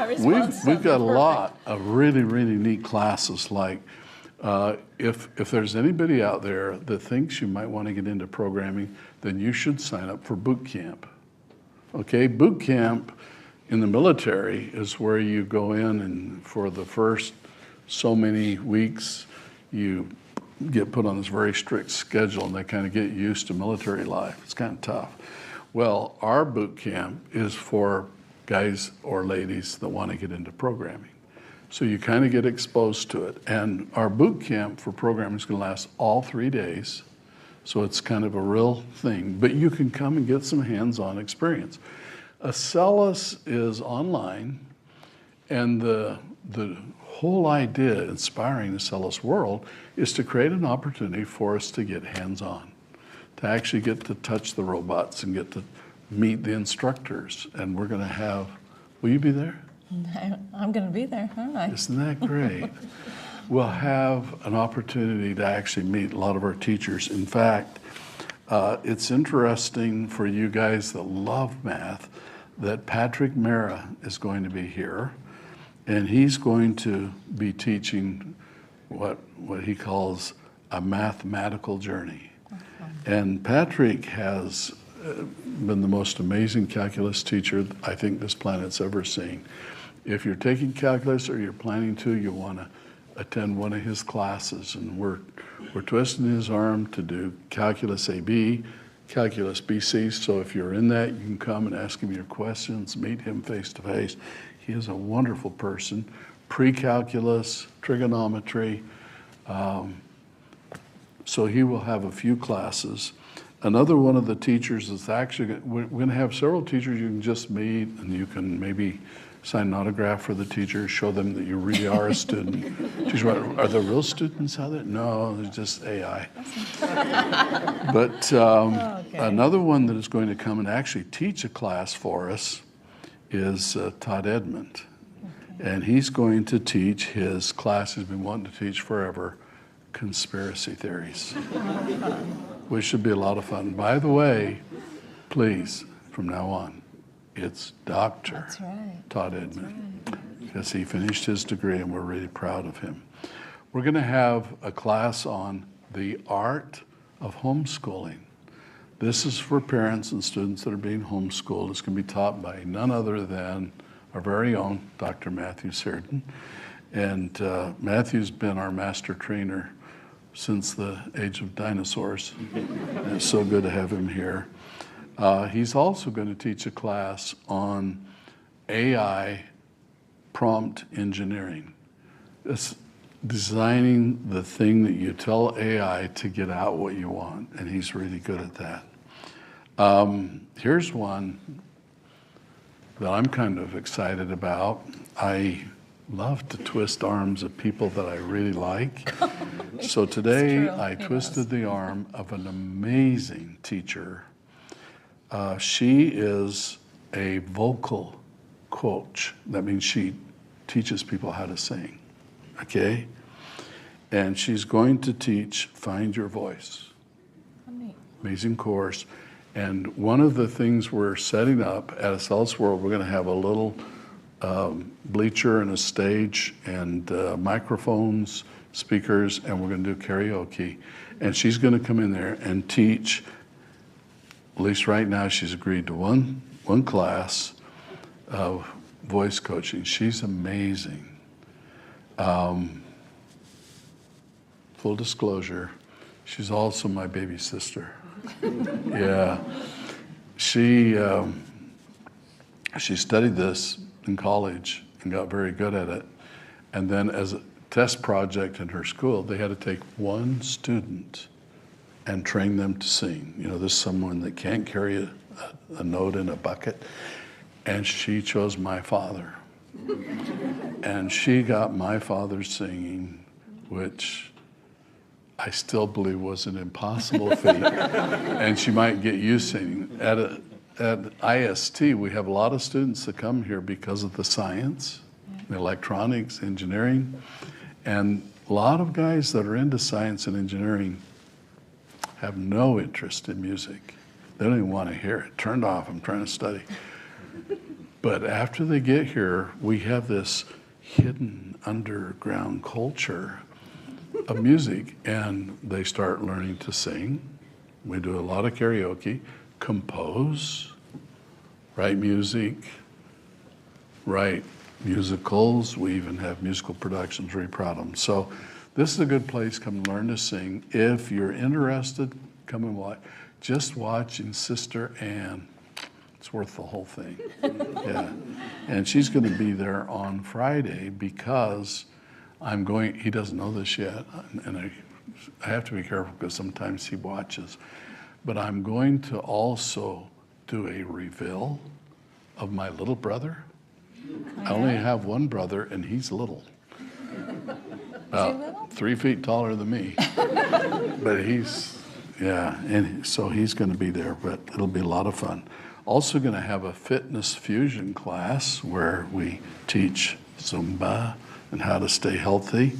response. we've got a lot of really, really neat classes. Like, if there's anybody out there that thinks you might want to get into programming, then you should sign up for Bootcamp. Okay, Bootcamp in the military is where you go in and for the first so many weeks, you get put on this very strict schedule and they kind of get used to military life. It's kind of tough. Well, our boot camp is for guys or ladies that want to get into programming. So you kind of get exposed to it. And our boot camp for programming is going to last all 3 days. So it's kind of a real thing. But you can come and get some hands-on experience. Acellus is online, and the whole idea inspiring Acellus World is to create an opportunity for us to get hands-on, to actually get to touch the robots and get to meet the instructors. And we're going to have, will you be there? I'm going to be there, aren't I? Isn't that great? We'll have an opportunity to actually meet a lot of our teachers. In fact, it's interesting for you guys that love math that Patrick Mara is going to be here, and he's going to be teaching what he calls a mathematical journey. And Patrick has been the most amazing calculus teacher I think this planet's ever seen. If you're taking calculus or you're planning to, you want to attend one of his classes, and we're twisting his arm to do calculus AB, calculus BC, so if you're in that, you can come and ask him your questions, meet him face to face. He is a wonderful person. Pre-calculus, trigonometry, so he will have a few classes. Another one of the teachers is actually, we're going to have several teachers you can just meet, and you can maybe sign an autograph for the teacher, show them that you really are a student. Are there real students out there? No, they're just AI. But another one that is going to come and actually teach a class for us is Todd Edmond. Okay. And he's going to teach his class he's been wanting to teach forever, conspiracy theories, which should be a lot of fun. By the way, please, from now on, it's Dr. Todd Edmond, because he finished his degree and we're really proud of him. We're going to have a class on the art of homeschooling. This is for parents and students that are being homeschooled. It's going to be taught by none other than our very own Dr. Matthew Searden. And Matthew's been our master trainer since the age of dinosaurs. And it's so good to have him here. He's also going to teach a class on AI prompt engineering. It's designing the thing that you tell AI to get out what you want, and he's really good at that. Here's one that I'm kind of excited about. I love to twist arms of people that I really like. So today I twisted the arm of an amazing teacher. She is a vocal coach. That means she teaches people how to sing, okay? And she's going to teach Find Your Voice. Amazing course. And one of the things we're setting up at Acellus World, we're going to have a little bleacher and a stage and microphones, speakers, and we're going to do karaoke. And she's going to come in there and teach. At least right now, she's agreed to one class of voice coaching. She's amazing. Full disclosure, she's also my baby sister. Yeah, she studied this in college and got very good at it. And then as a test project in her school, they had to take one student and train them to sing. You know, this is someone that can't carry a note in a bucket. And she chose my father. And she got my father singing, which I still believe was an impossible feat. And she might get you singing. At IST, we have a lot of students that come here because of the science, the electronics, engineering. And a lot of guys that are into science and engineering have no interest in music. They don't even want to hear it. Turned off, I'm trying to study. But after they get here, we have this hidden underground culture of music, and they start learning to sing. We do a lot of karaoke, compose, write music, write musicals. We even have musical productions, very proud of them. So this is a good place, come learn to sing. If you're interested, come and watch. Just watching Sister Ann, it's worth the whole thing. Yeah, and she's gonna be there on Friday because I'm going, he doesn't know this yet, and I have to be careful because sometimes he watches, but I'm going to also do a reveal of my little brother. I only have one brother, and he's little. About 3 feet taller than me. But he's, yeah, and so he's going to be there, but it'll be a lot of fun. Also going to have a fitness fusion class where we teach Zumba and how to stay healthy.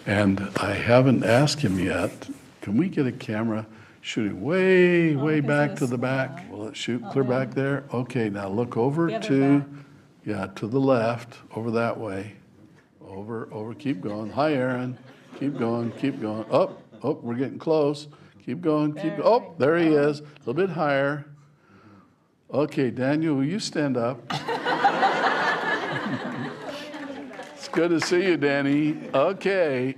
And I haven't asked him yet, can we get a camera shooting way back to the back? Will it shoot clear back there? Okay, now look over to, yeah, to the left, over that way. Over, keep going. Hi, Aaron. Keep going. Oh, we're getting close. Keep going, Oh, there he is. A little bit higher. Okay, Daniel, will you stand up? It's good to see you, Danny. Okay,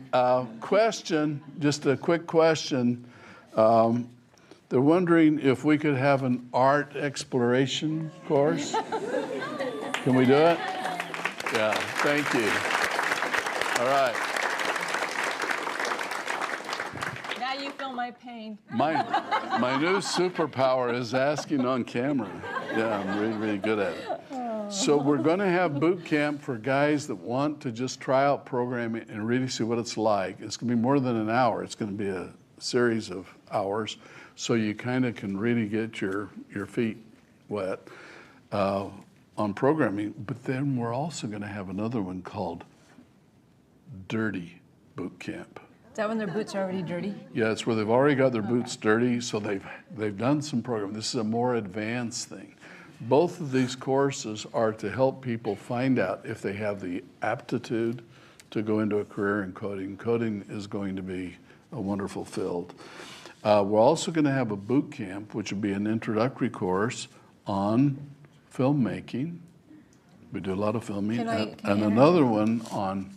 question, just a quick question. They're wondering if we could have an art exploration course. Can we do it? Yeah, thank you. All right. Now you feel my pain. My new superpower is asking on camera. Yeah, I'm really, really good at it. So we're going to have boot camp for guys that want to just try out programming and really see what it's like. It's going to be more than an hour. It's going to be a series of hours, so you kind of can really get your feet wet on programming. But then we're also going to have another one called Dirty Boot Camp. Is that when their boots are already dirty? Yeah, it's where they've already got their boots dirty, so they've done some programming. This is a more advanced thing. Both of these courses are to help people find out if they have the aptitude to go into a career in coding. Coding is going to be a wonderful field. We're also going to have a boot camp, which will be an introductory course on filmmaking. We do a lot of filming. And another one on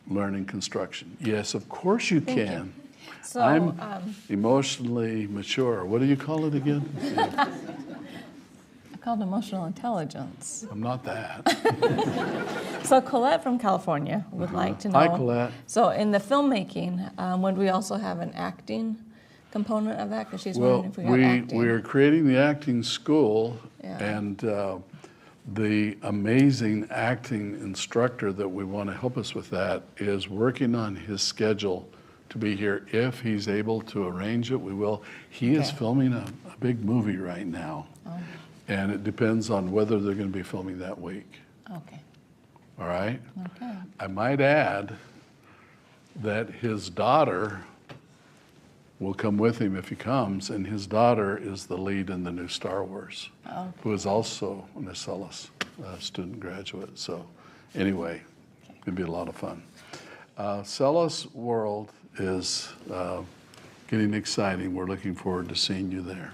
learning construction. Yes, of course you can. So, I'm emotionally mature. What do you call it again? Yeah. I called emotional intelligence. I'm not that. So Colette from California would like to know. Hi, Colette. So in the filmmaking, would we also have an acting component of that? Because she's wondering if we got acting. We are creating the acting school, Yeah. and the amazing acting instructor that we want to help us with that is working on his schedule to be here. If he's able to arrange it, we will. He is filming a big movie right now, and it depends on whether they're going to be filming that week. Okay. All right? Okay. I might add that his daughter will come with him if he comes, and his daughter is the lead in the new Star Wars, who is also an Acellus student graduate. So anyway, it'll be a lot of fun. Acellus World is getting exciting. We're looking forward to seeing you there.